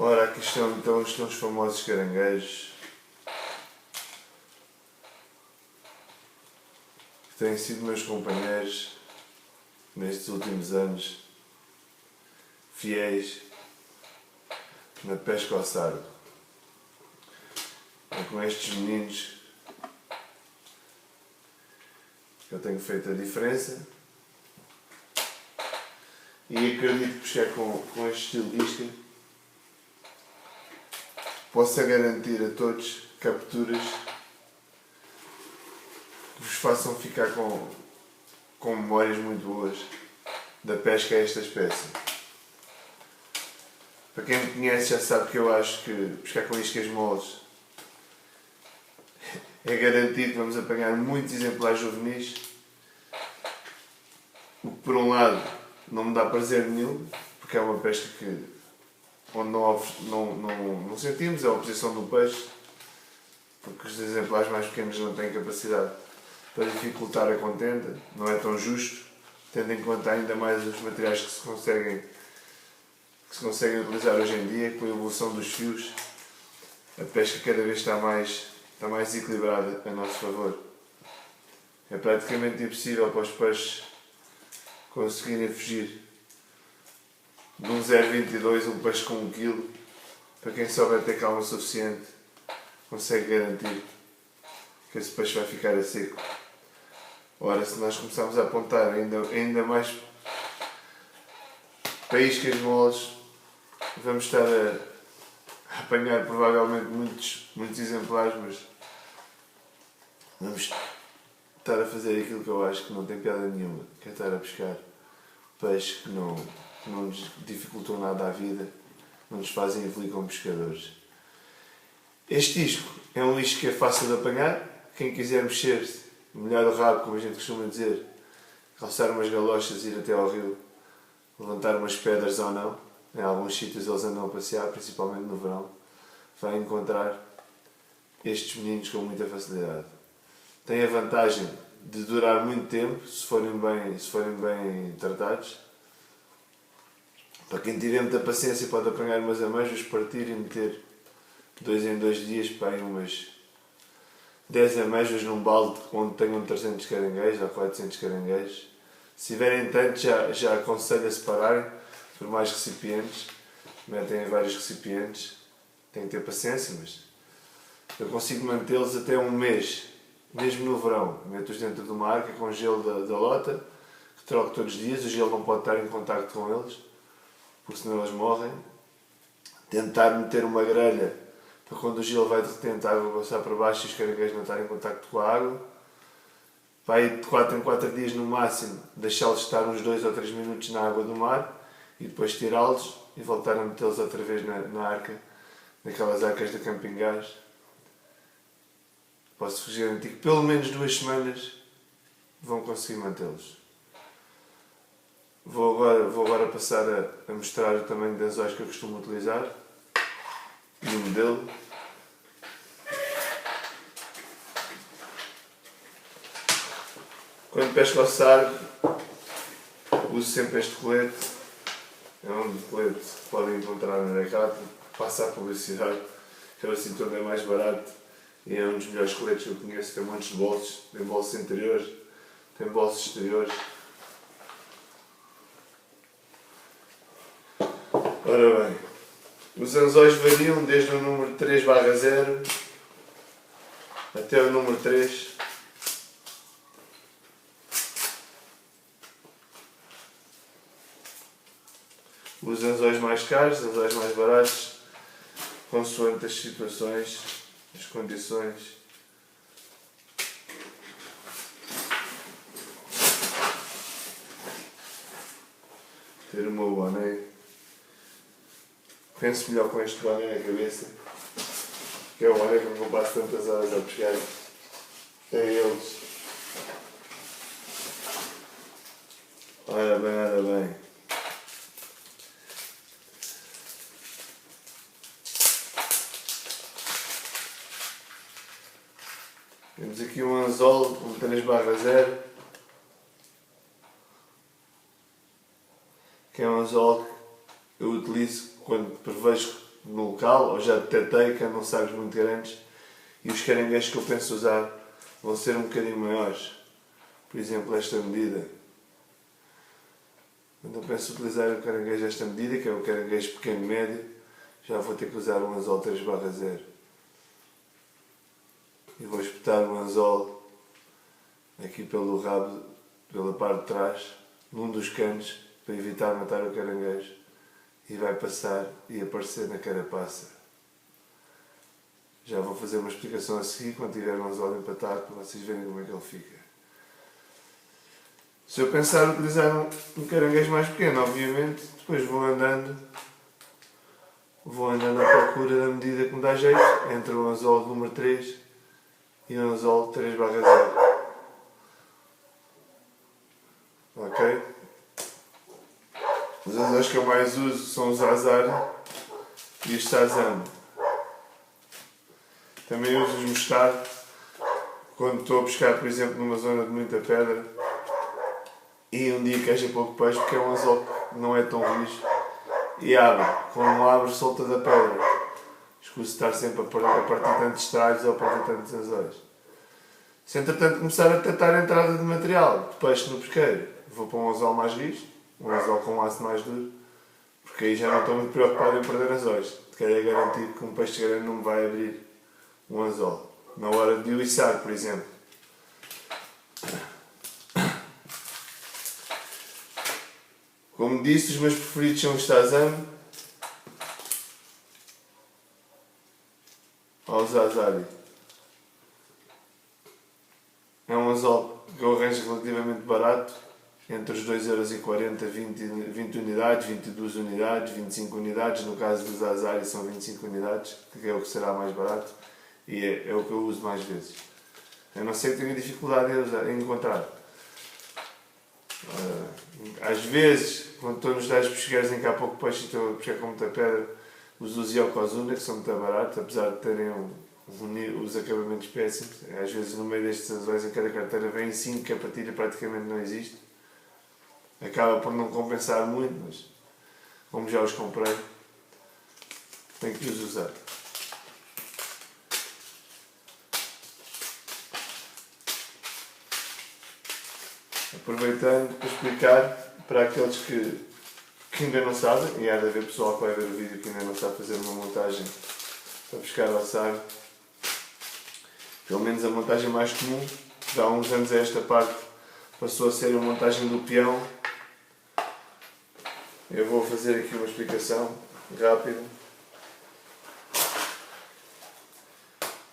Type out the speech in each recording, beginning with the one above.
Ora, aqui estão os famosos caranguejos que têm sido meus companheiros nestes últimos anos, fiéis na pesca ao sargo. É com estes meninos que eu tenho feito a diferença e acredito que pescar com este estilo de isca possa garantir a todos capturas que vos façam ficar com memórias muito boas da pesca a esta espécie. Para quem me conhece já sabe que eu acho que pescar com iscas moles é garantido que vamos apanhar muitos exemplares juvenis, o que por um lado não me dá prazer nenhum, porque é uma pesca onde não sentimos a oposição do peixe, porque os exemplares mais pequenos não têm capacidade para dificultar a contenda, não é tão justo, tendo em conta ainda mais os materiais que se conseguem utilizar hoje em dia, com a evolução dos fios, a pesca cada vez está mais equilibrada a nosso favor. É praticamente impossível para os peixes conseguirem fugir de um 0,22, um peixe com 1 kg, para quem souber ter calma suficiente, consegue garantir que esse peixe vai ficar a seco. Ora, se nós começarmos a apontar ainda mais para iscas moles, vamos estar a apanhar provavelmente muitos exemplares, mas vamos estar a fazer aquilo que eu acho que não tem piada nenhuma, que é estar a pescar peixes que não nos dificultam nada a vida, não nos fazem evoluir como pescadores. Este isco é um isco que é fácil de apanhar. Quem quiser mexer-se, molhar o rabo, como a gente costuma dizer, calçar umas galochas, ir até ao rio, levantar umas pedras ou não, em alguns sítios eles andam a passear, principalmente no verão, vai encontrar estes meninos com muita facilidade. Tem a vantagem de durar muito tempo, se forem bem tratados. Para quem tiver muita paciência pode apanhar umas ameijas, partir e meter 2 em 2 dias para aí umas 10 ameijas num balde onde tenham 300 caranguejos ou 400 caranguejos. Se tiverem tanto, já aconselho a separarem por mais recipientes. Metem em vários recipientes. Tem que ter paciência, mas eu consigo mantê-los até um mês, mesmo no verão. Meto-os dentro de uma arca com gelo da lota, que troco todos os dias. O gelo não pode estar em contacto com eles, porque senão eles morrem. Tentar meter uma grelha para quando o gelo vai derretendo, a água passar para baixo e os caranguejos não estarem em contacto com a água. Vai de 4 em 4 dias no máximo, deixá-los estar uns 2 ou 3 minutos na água do mar e depois tirá-los e voltar a metê-los outra vez na arca, naquelas arcas de camping gás. Posso-vos garantir que pelo menos 2 semanas vão conseguir mantê-los. Vou agora passar a mostrar o tamanho de anzóis que eu costumo utilizar e o modelo. Quando pesco ao sargo, uso sempre este colete. É um colete que podem encontrar na mercado, passa a publicidade, que o cinturão é mais barato e é um dos melhores coletes que eu conheço. Tem montes de bolsos, tem bolsos interiores, tem bolsos exteriores. Ora bem, os anzóis variam desde o número 3/0 até o número 3. Os anzóis mais caros, os anzóis mais baratos, consoante as situações, as condições. Ter o meu boné. Penso melhor com este boné na cabeça, que é o boné que me passo tantas horas a pescar. É eles. Ora bem, ora bem. Temos aqui um anzol, um 3/0, que é um anzol que eu utilizo quando prevejo no local, ou já detetei que andam sagos muito grandes e os caranguejos que eu penso usar vão ser um bocadinho maiores. Por exemplo, esta medida. Quando eu penso utilizar o caranguejo esta medida, que é o caranguejo pequeno-médio, já vou ter que usar um anzol 3/0. E vou espetar o anzol aqui pelo rabo, pela parte de trás, num dos canos, para evitar matar o caranguejo. E vai passar e aparecer na carapaça. Já vou fazer uma explicação a seguir, quando tiver o anzol empatado, para vocês verem como é que ele fica. Se eu pensar utilizar um caranguejo mais pequeno, obviamente, depois vou andando à procura da medida que me dá jeito, entre o anzol número 3 e o anzol 3/0. Ok? Os anzóis que eu mais uso são os Azar e os Shazam. Também uso os mostardo quando estou a pescar, por exemplo, numa zona de muita pedra e um dia que haja pouco peixe, porque é um anzol que não é tão rijo e abre. Quando abre, solta da pedra. Escuso estar sempre a partir tantos tralhos ou a partir tantos anzóis. Se entretanto começar a detectar a entrada de material de peixe no pesqueiro, vou para um anzol mais rijo, um anzol com um aço mais duro, porque aí já não estou muito preocupado em perder anzóis. Quero é garantir que um peixe grande não me vai abrir um anzol. Na hora de o içar, por exemplo. Como disse, os meus preferidos são os Shazam ou os Azari. É um anzol que eu arranjo relativamente barato, entre os 2,40€, 20 unidades, 22 unidades, 25 unidades. No caso dos Azari são 25 unidades, que é o que será mais barato e é o que eu uso mais vezes. A não ser que tenha dificuldade em encontrar. Às vezes, quando estou nos 10 pesqueiros em que há pouco peixe e estou a pescar com muita pedra, uso os Yokozuna, que são muito baratos, apesar de terem os acabamentos péssimos. Às vezes, no meio destes anzóis, em cada carteira vem 5, que a partilha praticamente não existe. Acaba por não compensar muito, mas como já os comprei, tenho que os usar. Aproveitando para explicar para aqueles que ainda não sabem, e há de haver pessoal que vai ver o vídeo que ainda não sabe fazer uma montagem para pescar ao sago, pelo menos a montagem mais comum, de há uns anos a esta parte, passou a ser a montagem do peão. Eu vou fazer aqui uma explicação rápida.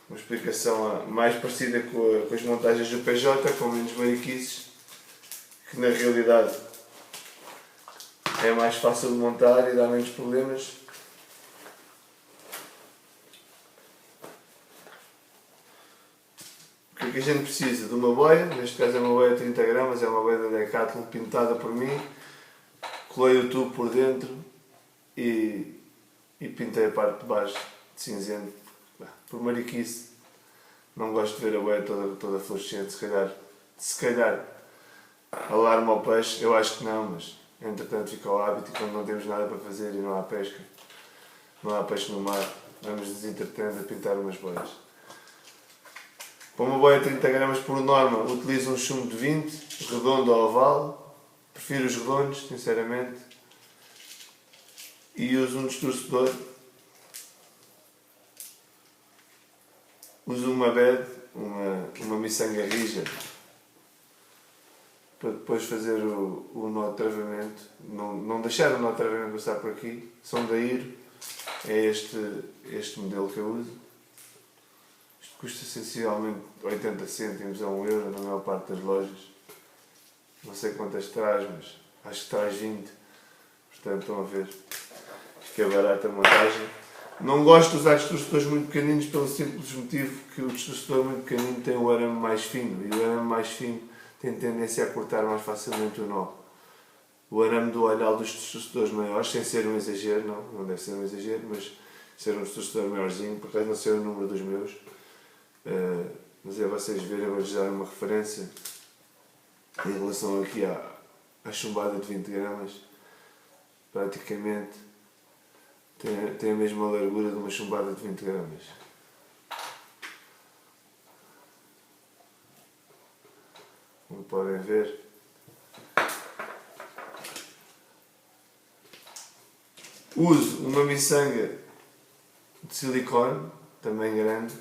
Uma explicação mais parecida com as montagens do PJ, com menos mariquices, que na realidade é mais fácil de montar e dá menos problemas. O que é que a gente precisa? De uma boia, neste caso é uma boia de 30 gramas, é uma boia da Decathlon pintada por mim. Colei o tubo por dentro e pintei a parte de baixo de cinzento. Por mariquice, não gosto de ver a boia toda fluorescente. Se calhar alarma ao peixe, eu acho que não, mas entretanto fica ao hábito e quando não temos nada para fazer e não há pesca, não há peixe no mar, vamos nos entretendo a pintar umas boias. Para uma boia de 30 gramas por norma, utilizo um chumbo de 20, redondo ou oval. Prefiro os redondos, sinceramente. E uso um distorcedor. Uso uma bed, uma miçanga rija, para depois fazer o nó de travamento. Não deixar o nó de travamento passar por aqui. São da Iro. É este modelo que eu uso. Isto custa sensivelmente 80 cêntimos a 1 euro na maior parte das lojas. Não sei quantas traz, mas acho que traz 20. Portanto, estão a ver. Acho que é barata a montagem. Não gosto de usar distorcedores muito pequeninos pelo simples motivo que o distorcedor muito pequenino tem o arame mais fino. E o arame mais fino tem tendência a cortar mais facilmente o nó. O arame do olhal dos distorcedores maiores, sem ser um exagero, não deve ser um exagero, mas ser um distorcedor maiorzinho, por acaso não sei o número dos meus. Mas é vocês verem, eu vou-lhes dar uma referência. Em relação aqui à chumbada de 20 gramas, praticamente Tem a mesma largura de uma chumbada de 20 gramas. Como podem ver. Uso uma miçanga de silicone, também grande,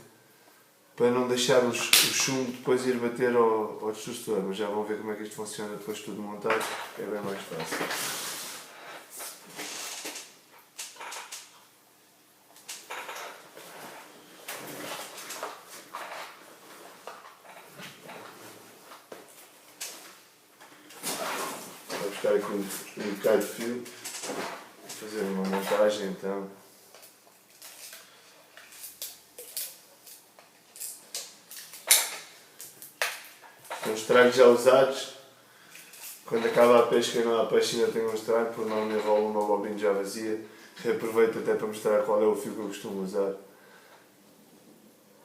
para não deixar o chumbo depois ir bater ao distorcedor, mas já vão ver como é que isto funciona depois de tudo montado, é bem mais fácil. Vou buscar aqui um bocado de fio, fazer uma montagem então. São estragos já usados. Quando acaba a pesca e não há peixe ainda tem um estrago, por norma enrolo uma bobina já vazia. Reaproveito até para mostrar qual é o fio que eu costumo usar.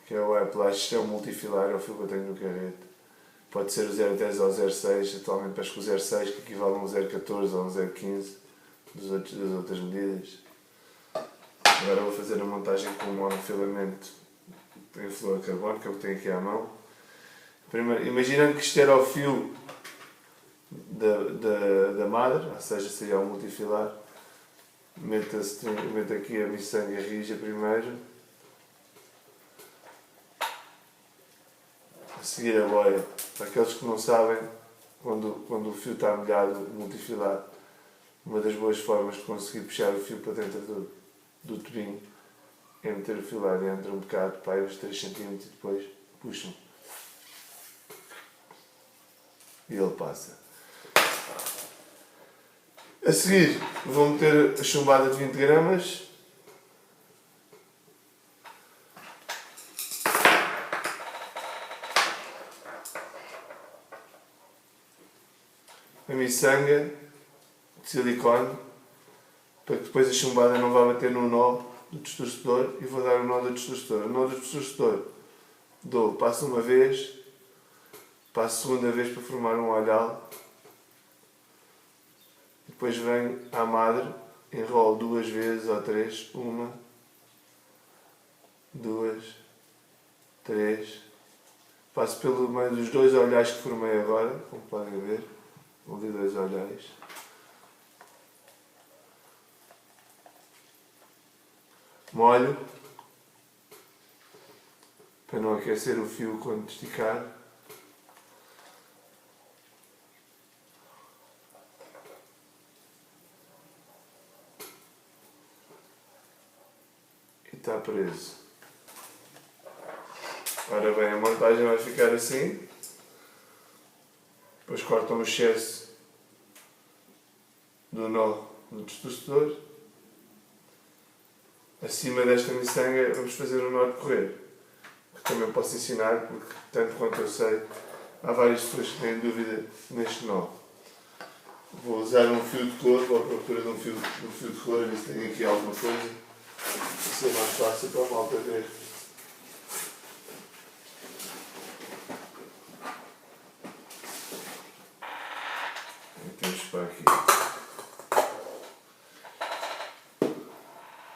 Que é o Whiplash, isto é um multifilar, é o fio que eu tenho no carrete. Pode ser o 0.10 ou o 0.6, atualmente pesco o 0.6 que equivale a um 0.14 ou um 0.15 das outras medidas. Agora vou fazer a montagem com um monofilamento em fluorocarbono, que é o que tenho aqui à mão. Primeiro, imaginando que isto era o fio da madre, ou seja, seria o multifilar, meto aqui a miçanga rija primeiro, a seguir a boia. Para aqueles que não sabem, quando o fio está molhado, multifilar, uma das boas formas de conseguir puxar o fio para dentro do tubinho é meter o fio lá dentro um bocado, para uns 3 cm e depois puxam. E ele passa. A seguir vou meter a chumbada de 20 gramas. A miçanga de silicone, para que depois a chumbada não vá bater no nó do distorcedor, e vou dar o nó do distorcedor. O nó do distorcedor passo uma vez, passo a segunda vez para formar um olhal, depois venho à madre, enrolo 2 vezes ou 3, 1, 2, 3, passo pelo meio dos 2 olhais que formei agora, como podem ver, ali 2 olhais. Molho, para não aquecer o fio quando esticar. E está preso. Ora bem, a montagem vai ficar assim. Depois cortam o excesso do nó no distorcedor. Acima desta miçanga vamos fazer um nó de correr, que também posso ensinar, porque tanto quanto eu sei, há várias pessoas que têm dúvida neste nó. Vou usar um fio de couro, vou à procura de um fio de couro, ver se tem aqui alguma coisa, para ser mais fácil para a malta ver. Temos para aqui.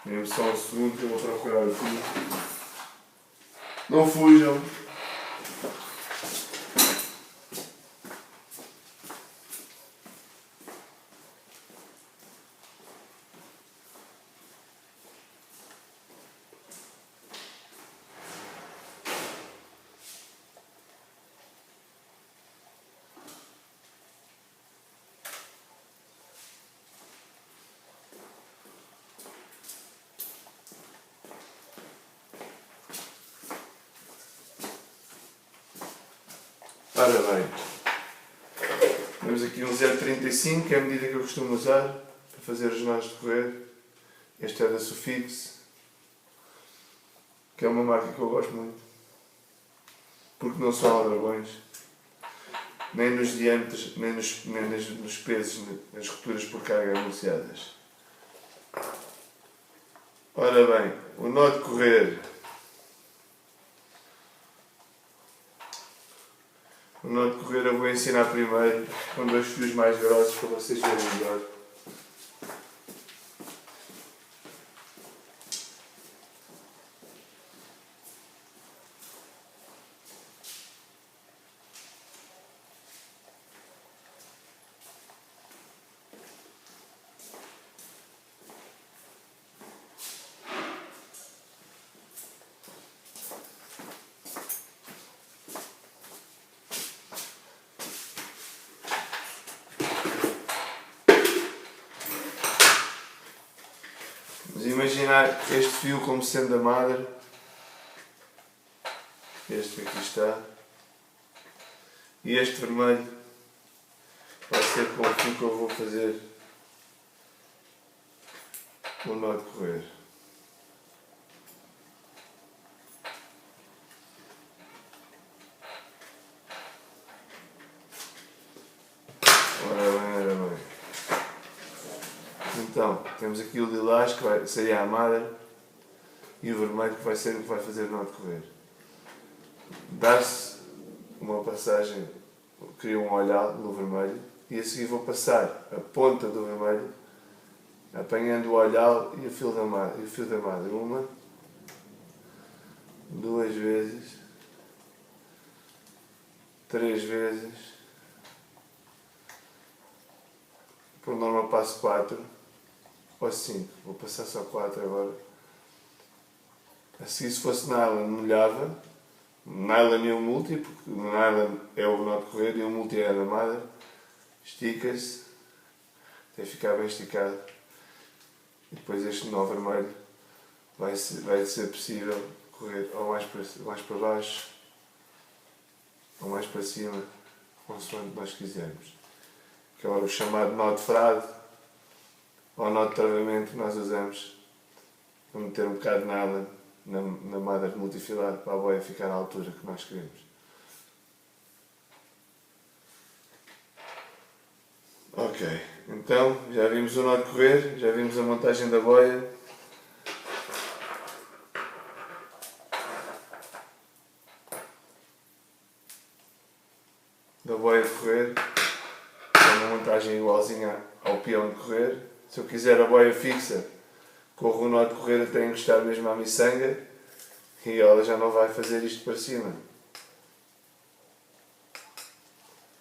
Dê-me só um segundo que eu vou procurar o fio. Não fujam! Ora bem, temos aqui um 0.35, que é a medida que eu costumo usar para fazer os nós de correr. Este é da Sufix, que é uma marca que eu gosto muito, porque não são aldrabões, nem nos diâmetros, nem nos pesos, nas rupturas por carga anunciadas. Ora bem, o nó de correr. O nó de correr eu vou ensinar primeiro com 2 fios mais grossos para vocês verem melhor. Vamos imaginar este fio como sendo a madre. Este que aqui está. E este vermelho vai ser com o fio que eu vou fazer o nó de correr. Ora bem. Então, temos aqui o lilás que seria a madre e o vermelho que vai ser o que vai fazer o nó de correr. Dá-se uma passagem, cria um olhar no vermelho e a seguir vou passar a ponta do vermelho apanhando o olhar e o fio da madre. 1, 2 vezes, 3 vezes, por norma passo 4 ou 5, vou passar só 4 agora. Assim, se fosse nylon, molhava. Nylon e o multi, porque o nylon é o nó de correr e o multi é a da madre. Estica-se até ficar bem esticado. E depois este nó vermelho vai ser possível correr ou mais para baixo ou mais para cima, consoante nós quisermos. Que é o chamado nó de frade ou nó de travamento que nós usamos para meter um bocado de nylon na madre multifilar para a boia ficar à altura que nós queremos. Ok, então já vimos o nó de correr, já vimos a montagem da boia. Da boia de correr, é uma montagem igualzinha ao peão de correr. Se eu quiser a boia fixa, corro o nó de correr até encostar mesmo à miçanga e ela já não vai fazer isto para cima.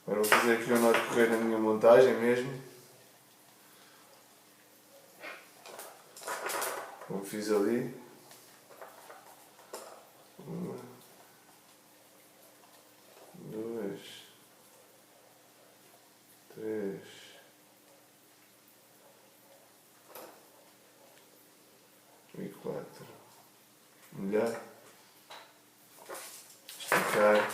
Agora vou fazer aqui o nó de correr na minha montagem mesmo. Como fiz ali. 1, 2, 3. E 4. Molhar. Esticar.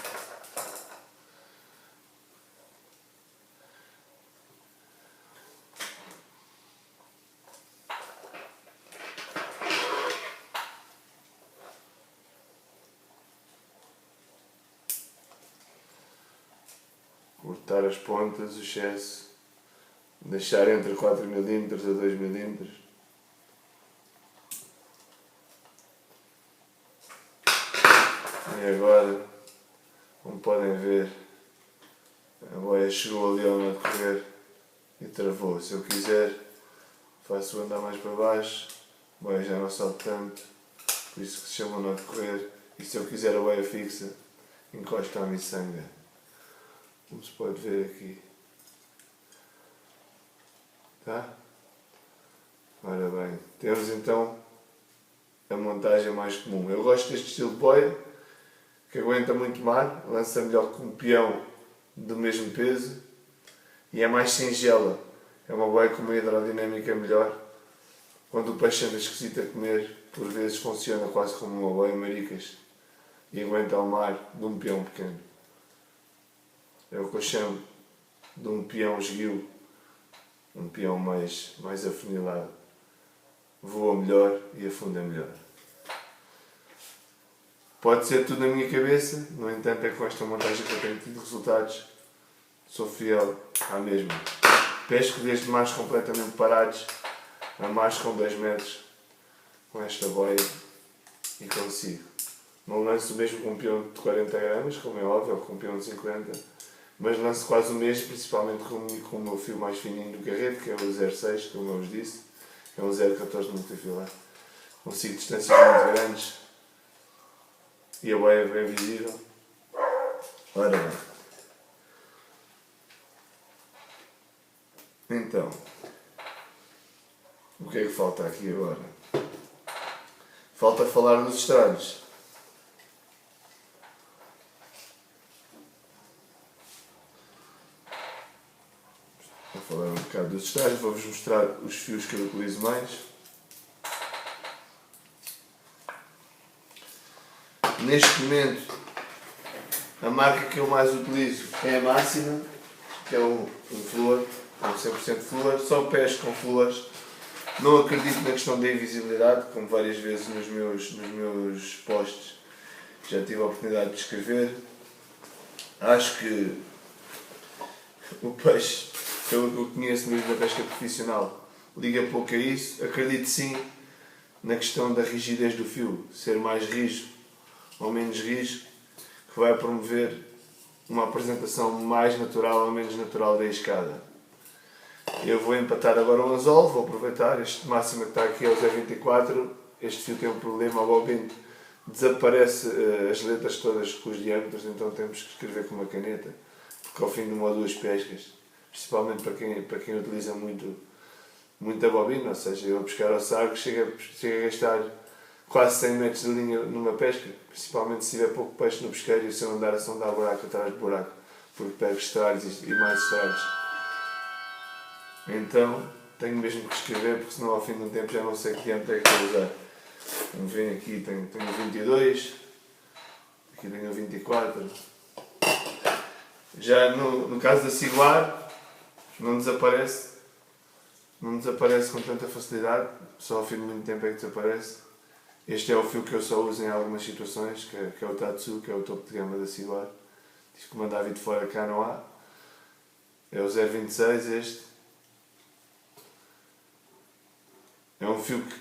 Cortar as pontas, o excesso. Deixar entre 4 mm a 2 mm. E agora, como podem ver, a boia chegou ali ao nó de correr e travou. Se eu quiser, faço andar mais para baixo, a boia já não sobe tanto, por isso que se chama nó de correr. E se eu quiser a boia fixa, encosto à miçanga. Como se pode ver aqui. Tá? Ora bem, temos então a montagem mais comum. Eu gosto deste estilo de boia, que aguenta muito mar, lança melhor que um peão do mesmo peso e é mais singela. É uma boia com uma hidrodinâmica melhor. Quando o peixe anda esquisito a comer, por vezes funciona quase como uma boia maricas e aguenta ao mar de um peão pequeno. É o que eu chamo de um peão esguio, um peão mais afunilado. Voa melhor e afunda melhor. Pode ser tudo na minha cabeça, no entanto é com esta montagem que eu tenho tido resultados. Sou fiel à mesma. Pesco desde mares completamente parados a mares com 2 metros com esta boia e consigo. Não lanço o mesmo com um peão de 40 gramas, como é óbvio, ou com um peão de 50, mas lanço quase o mesmo, principalmente com o meu fio mais fininho do carrete, que é o 0,6, como eu vos disse, é um 0,14 multifilar. Consigo distâncias muito grandes e a boia é bem visível. Ora bem. Então, o que é que falta aqui agora? Falta falar nos estralhos. Vou falar um bocado dos estralhos, vou-vos mostrar os fios que eu utilizo mais. Neste momento, a marca que eu mais utilizo é a Máxima, que é um flúor, um 100% flúor, só pesco com flúores. Não acredito na questão da invisibilidade, como várias vezes nos meus posts já tive a oportunidade de escrever. Acho que o peixe, pelo que eu conheço no livro da pesca profissional, liga pouco a isso. Acredito sim na questão da rigidez do fio, ser mais rijo ou menos rijo, que vai promover uma apresentação mais natural ou menos natural da iscada. Eu vou empatar agora o anzol, vou aproveitar, este Máxima que está aqui é o 0,24, este fio tem um problema, o bobino desaparece as letras todas com os diâmetros, então temos que escrever com uma caneta, porque ao fim de uma ou duas pescas, principalmente para quem utiliza muita bobina, ou seja, eu a pescar ao sargo chego a gastar quase 100 metros de linha numa pesca, principalmente se tiver pouco peixe no pesqueiro e se eu andar a sondar buraco atrás de buraco, porque pego estragos e mais estragos. Então tenho mesmo que escrever, porque senão ao fim de um tempo já não sei que diâmetro é que vou usar. Como veem aqui tenho 22, aqui tenho 24. Já no caso da ciguar, não desaparece com tanta facilidade, só ao fim de muito tempo é que desaparece. Este é o fio que eu só uso em algumas situações, que é o Tatsu, que é o topo de gama da ciguar. Diz que mandar vir de fora cá não há. É o 0,26 este. É um fio que,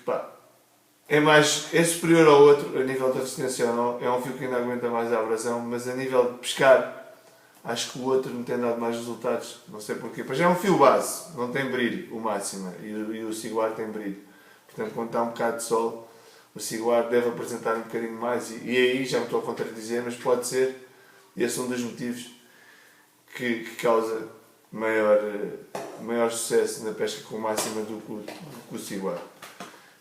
é superior ao outro a nível de resistência ou não. É um fio que ainda aguenta mais a abrasão, mas a nível de pescar, acho que o outro me tem dado mais resultados. Não sei porquê. Pois é um fio base, não tem brilho, o Máxima, e o ciguar tem brilho. Portanto, quando está um bocado de sol, o ciguar deve apresentar um bocadinho mais. E aí já me estou a contradizer, mas pode ser esse um dos motivos que causa maior sucesso na pesca com o Máxima do que o ciguar.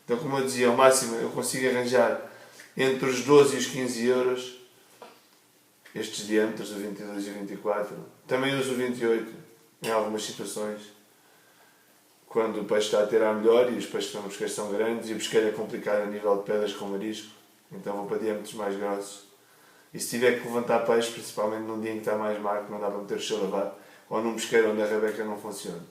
Então, como eu dizia, o Máxima eu consigo arranjar entre os 12 e os 15 euros estes diâmetros, o 22 e o 24. Também uso o 28 em algumas situações, quando o peixe está a ter a melhor e os peixes que pesqueiros são grandes e o pesqueiro é complicado a nível de pedras com marisco, então vou para diâmetros mais grossos. E se tiver que levantar peixe, principalmente num dia em que está mais mar, que não dá para meter o chalavar, ou num pesqueiro onde a rabeca não funciona.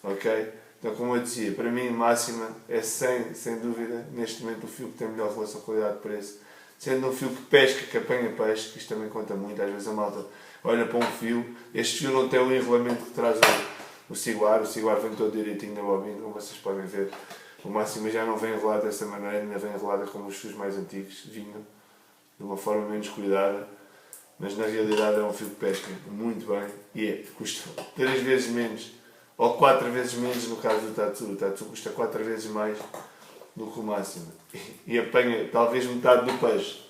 Ok? Então, como eu dizia, para mim, Máxima é sem dúvida, neste momento, o fio que tem a melhor relação qualidade-preço. Sendo um fio que pesca, que apanha peixe, que isto também conta muito. Às vezes a malta olha para um fio, este fio não tem o enrolamento que traz o ciguar vem todo direitinho na bobina, como vocês podem ver. O Máxima já não vem enrolado dessa maneira, ainda vem enrolado como os fios mais antigos vinham, de uma forma menos cuidada. Mas na realidade é um fio que pesca muito bem e custa 3 vezes menos ou 4 vezes menos no caso do Tatsu. O Tatsu custa 4 vezes mais do que o Máxima e apanha talvez metade do peixe.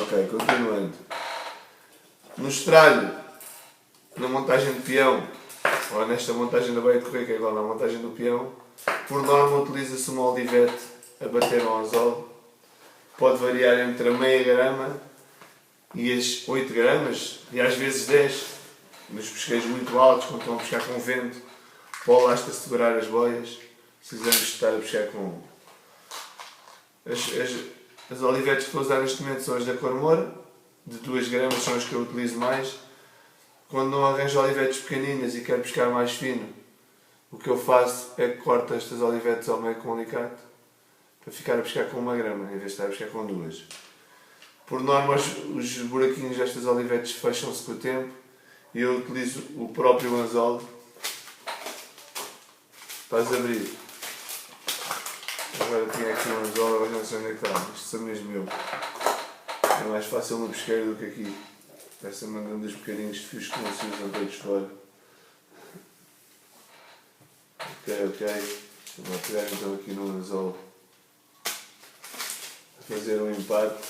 Ok, continuando. No estralho, na montagem de peão, ou nesta montagem da baía de correr, que é igual na montagem do peão, por norma utiliza-se uma olivete a bater ao anzol. Pode variar entre a meia grama e as 8 gramas, e às vezes 10, nos pesqueiros muito altos, quando estão a pescar com vento, pode lá está segurar as boias, precisamos estar a pescar com... As olivetes que estou a usar neste momento são as da cor moura, de 2 gramas são as que eu utilizo mais. Quando não arranjo olivetes pequeninas e quero pescar mais fino, o que eu faço é que corto estas olivetes ao meio com um alicate, para ficar a pescar com 1 grama, em vez de estar a pescar com 2. Por norma, os buraquinhos destas olivetes fecham-se com o tempo e eu utilizo o próprio anzol para as abrir. Agora tinha aqui um anzol, agora não sei onde é que está, isto são mesmo meu. É mais fácil no pesqueiro do que aqui. Esta mandando os bocadinhos de fios que não se usam todos fora. Ok. Vou pegar então aqui no anzol. Fazer um empate.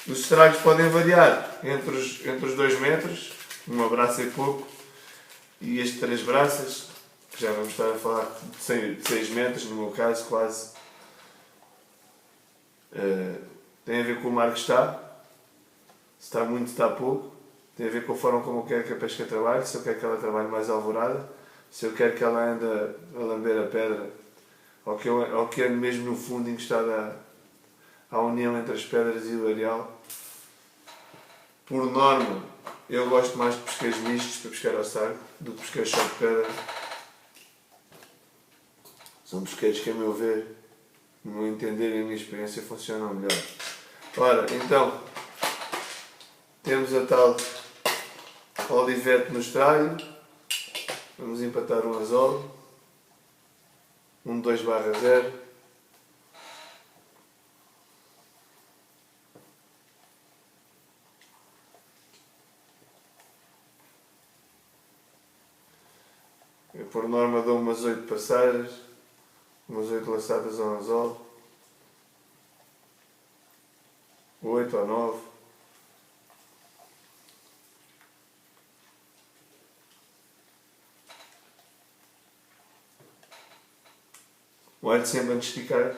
Os estragos podem variar entre os 2 metros, uma braça e pouco, e este 3 braças, que já vamos estar a falar de 6 metros, no meu caso quase. Tem a ver com o mar que está, se está muito, se está pouco, tem a ver com a forma como eu quero que a pesca trabalhe, se eu quero que ela trabalhe mais alvorada, se eu quero que ela ande a lamber a pedra ou que ande mesmo no fundo encostado à união entre as pedras e o areal. Por norma, eu gosto mais de pesqueiros mistos para pescar ao saco do que pesqueiros só de pedra. São pesqueiros que, a meu ver, no meu entender e a minha experiência, funcionam melhor. Ora, então, temos a tal olivete no estralho. Vamos empatar um anzol. 2/0. Eu, por norma, dou umas 8 passadas, umas 8 laçadas ao anzol. 8 ou 9. Olho sempre antes de esticar.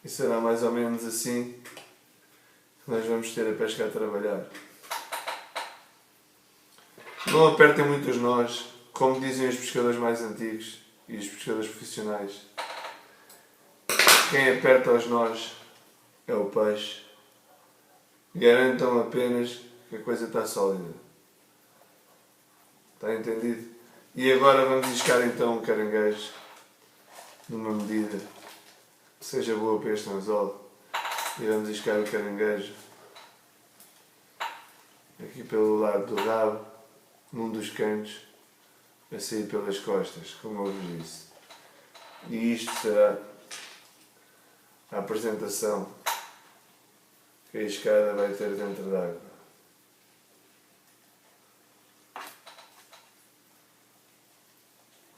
E será mais ou menos assim que nós vamos ter a pesca a trabalhar. Não apertem muito os nós, como dizem os pescadores mais antigos e os pescadores profissionais. Quem aperta os nós é o peixe. Garantam apenas que a coisa está sólida. Está entendido? E agora vamos iscar então um caranguejo numa medida que seja boa para este anzol. E vamos iscar o caranguejo aqui pelo lado do rabo, num dos cantos, a sair pelas costas, como eu vos disse. E isto será a apresentação que a iscada vai ter dentro d'água.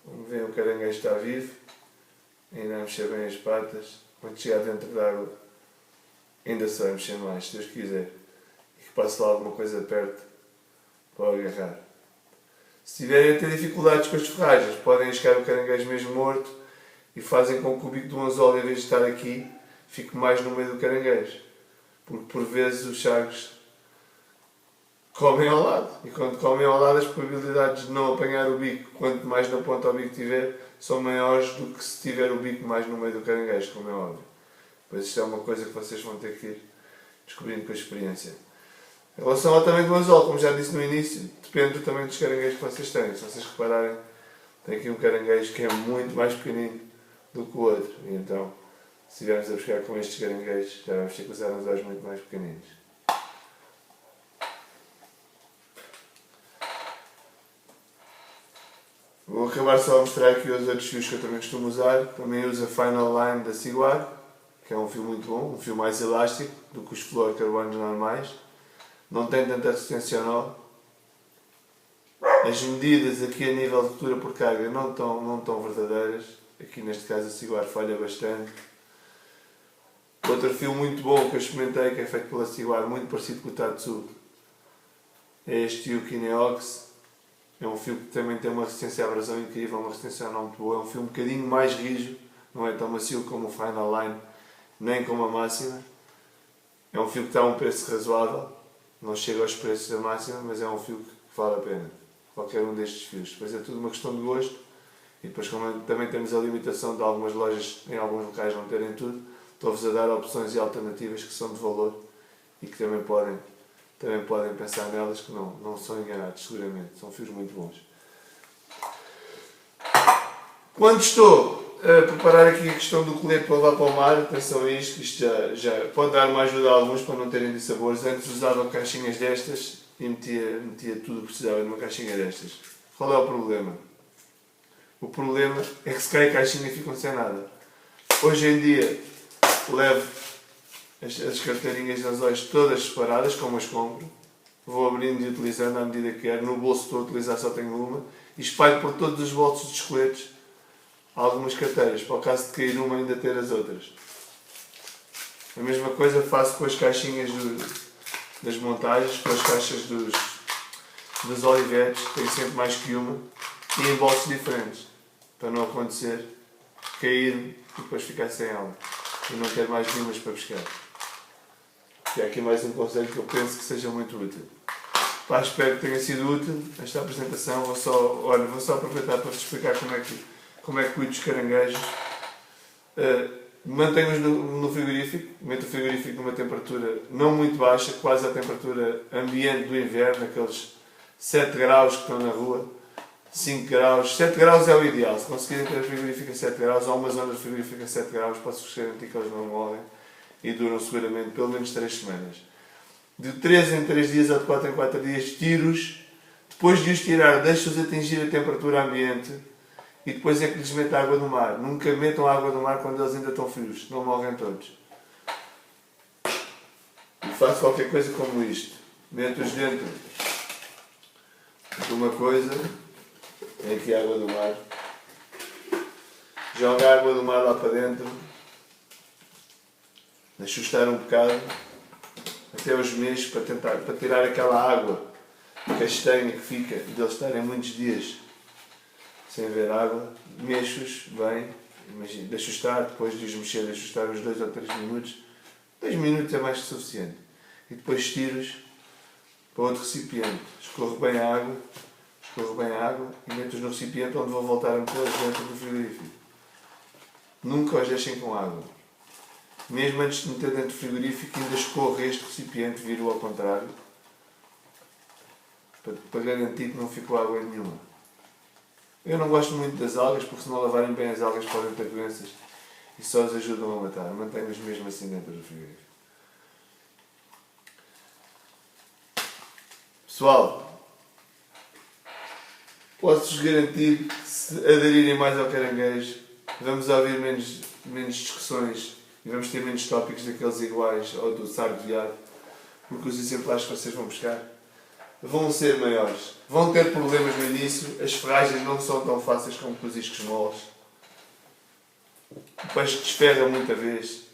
Como veem, o caranguejo está vivo, ainda a mexer bem as patas. Quando chegar dentro d'água, ainda se vai mexer mais, se Deus quiser. E que passe lá alguma coisa perto para o agarrar. Se tiverem a ter dificuldades com as ferragens, podem iscar o caranguejo mesmo morto e fazem com que o bico do anzol, em vez de estar aqui, fique mais no meio do caranguejo. Porque por vezes os charcos comem ao lado. E quando comem ao lado, as probabilidades de não apanhar o bico, quanto mais na ponta o bico tiver, são maiores do que se tiver o bico mais no meio do caranguejo, como é óbvio. Pois isto é uma coisa que vocês vão ter que ir descobrindo com a experiência. Em relação ao tamanho do anzol, como já disse no início, depende do tamanho dos caranguejos que vocês têm. Se vocês repararem, tem aqui um caranguejo que é muito mais pequenino do que o outro. E então, se estivermos a pescar com estes caranguejos, já vamos ter que usar anzóis muito mais pequeninos. Vou acabar só a mostrar aqui os outros fios que eu também costumo usar. Também uso a Final Line da Siguar, que é um fio muito bom, um fio mais elástico do que os fluorocarbonos normais. Não tem tanta resistência ao nó. As medidas aqui a nível de ruptura por carga não estão verdadeiras. Aqui neste caso a Siguar falha bastante. Outro fio muito bom que eu experimentei, que é feito pela Siguar, muito parecido com o Tatsu, é este Yuki Neox. É um fio que também tem uma resistência à abrasão incrível, uma resistência ao nó muito boa. É um fio um bocadinho mais rijo, não é tão macio como o Final Line, nem como a Máxima. É um fio que está a um preço razoável, não chega aos preços da Máxima, mas é um fio que vale a pena. Qualquer um destes fios. Depois é tudo uma questão de gosto. E depois, como também temos a limitação de algumas lojas em alguns locais não terem tudo, estou-vos a dar opções e alternativas que são de valor e que também podem pensar nelas, que não são enganados, seguramente. São fios muito bons. Quando estou a preparar aqui a questão do colete para levar para o mar, atenção a isto já pode dar uma ajuda a alguns para não terem dissabores. Antes usava caixinhas destas e metia tudo o que precisava numa caixinha destas. Qual é o problema? O problema é que se cai a caixinha e ficam sem nada. Hoje em dia levo as carteirinhas de anzóis todas separadas, como as compro. Vou abrindo e utilizando à medida que quero. No bolso estou a utilizar, só tenho uma. E espalho por todos os bolsos dos coletes algumas carteiras, para o caso de cair uma ainda ter as outras. A mesma coisa faço com as caixinhas das montagens, com as caixas dos olivetes, tenho sempre mais que uma, e em bolsos diferentes, para não acontecer cair e depois ficar sem ela, e não ter mais nenhumas para pescar. E aqui mais um conselho que eu penso que seja muito útil. Pá, espero que tenha sido útil esta apresentação. Vou só aproveitar para vos explicar como é que cuido dos caranguejos. Mantenho-os no frigorífico, meto o frigorífico numa temperatura não muito baixa, quase a temperatura ambiente do inverno, aqueles 7 graus que estão na rua, 5 graus, 7 graus é o ideal. Se conseguirem ter o frigorífico a 7 graus, ou uma zona de frigorífico a 7 graus, posso-vos garantir que eles não morrem e duram seguramente pelo menos 3 semanas. De 3 em 3 dias ou de 4 em 4 dias, tiro-os. Depois de os tirar, deixo-os atingir a temperatura ambiente e depois é que lhes meto água do mar. Nunca metam água do mar quando eles ainda estão frios, senão morrem todos. E faço qualquer coisa como isto. Meto-os dentro de uma coisa, é aqui a água do mar. Jogo a água do mar lá para dentro. Deixo estar um bocado até os meses para tirar aquela água castanha que fica deles estarem muitos dias sem ver água. Mexo-os bem, imagina, deixo estar, depois de os mexer, deixo estar uns 2 ou 3 minutos. 2 minutos é mais que suficiente. E depois tiro-os para outro recipiente. Escorro bem a água e meto-os no recipiente onde vou voltar a metê-los dentro do frigorífico. Nunca os deixem com água. Mesmo antes de meter dentro do frigorífico, ainda escorro este recipiente, viro ao contrário, para garantir que não ficou água nenhuma. Eu não gosto muito das algas, porque se não lavarem bem as algas podem ter doenças e só as ajudam a matar. Mantenho-os mesmo assim dentro do frigorífico. Pessoal, posso-vos garantir que se aderirem mais ao caranguejo, vamos ouvir menos discussões e vamos ter menos tópicos daqueles iguais ao do sardo de veado, porque os exemplares que vocês vão buscar vão ser maiores. Vão ter problemas no início, as ferragens não são tão fáceis como com os iscos moles. O peixe desferra muita vez,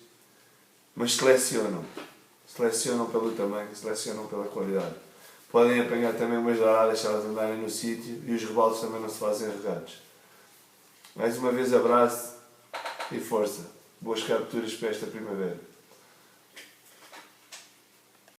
mas selecionam. Selecionam pelo tamanho, selecionam pela qualidade. Podem apanhar também umas douradas se elas andarem no sítio e os rebaldos também não se fazem regados. Mais uma vez abraço e força. Boas capturas para esta primavera.